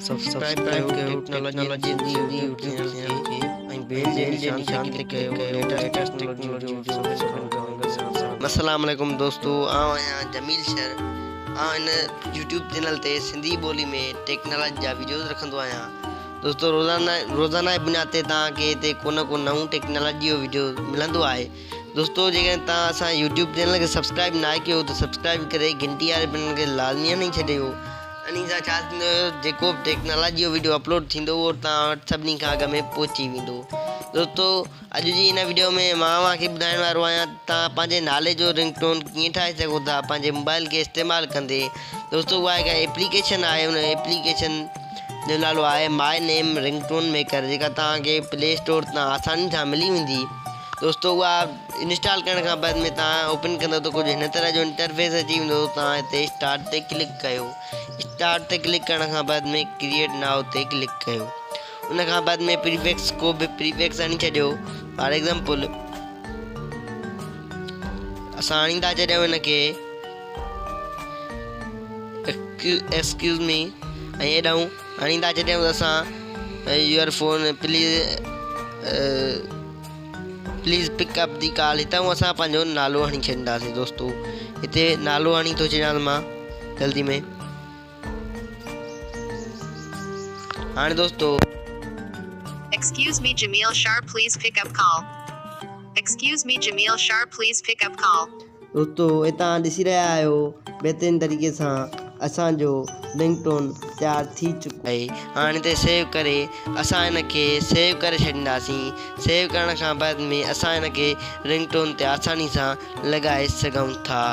Subscribe कयो technology YouTube channel के ऐं बेल जे निशान ते क्लिक कयो लेटेस्ट टेक्नोलॉजी वीडियो। अस्सलाम वालेकुम दोस्तों, आहियां जमील शर। इन यूट्यूब चैनल ते सिंधी ॿोली में टेक्नोलॉजी जा वीडियोज़ रखंदो आहियां दोस्तों। रोज़ाना जी बुनियाद ते तव्हांखे हिते को न को नऊं टेक्नोलॉजी जो वीडियो मिलंदो आहे दोस्तों। जेकॾहिं तव्हां असां यूट्यूब चैनल खे सब्सक्राइब ना कयो त सब्सक्राइब करे घंटी वारे बटन खे लाज़मी नहीं छॾियो। इन सां छा थींदो, जेको बि टेक्नोलॉजी जो वीडियो अपलोड थींदो उहो तव्हां वटि सभिनी खां अॻु में पहुची वेंदो दोस्तों। अॼु जी इन वीडियो में मां तव्हांखे ॿुधाइण वारो आहियां तव्हां पंहिंजे नाले जो रिंगटोन कीअं ठाहे सघो था पंहिंजे मोबाइल खे इस्तेमालु कंदे दोस्तों। उहा हिकु एप्लीकेशन आहे, उन एप्लीकेशन जो नालो आहे माय नेम रिंगटोन मेकर, जेका तव्हांखे प्ले स्टोर तां आसानी सां मिली वेंदी दोस्तों। उहा इंस्टॉल करण खां बाद में तव्हां ओपन कंदो त कुझु हिन तरह जो इंटरफेस अची वेंदो। तव्हां हिते स्टार्ट ते क्लिक कयो। स्टार्ट ते क्लिक करण खां बाद में क्रिएट नाउ ते क्लिक कयो। उन खां बाद में प्रीफिक्स को बि प्रीफिक्स आणी छॾियो। फॉर एग्जांपल असां आणी था छॾियूं हिनखे एक्सक्यूज़ मी, ऐं हेॾां आणी था छॾियूं असां your phone please pickup the call. हितां असां पंहिंजो नालो हणी छॾींदासीं दोस्तों। हिते नालो हणी थो छॾियां मां जल्दी में। हाँ दोस्तों, Excuse me, Jamil Shar, please pick up call. Excuse me, Jamil Shar, please pick up call. दोस्तों हितां ॾिसी रहिया आहियो बहितरीन तरीक़े सां असांजो रिंगटोन तैयार थी चुको आहे। हाणे हिते सेव करे असां हिनखे सेव करे छॾींदासीं। सेव करण खां बाद में असां हिनखे रिंगटोन ते आसानी सां लॻाए सघूं था।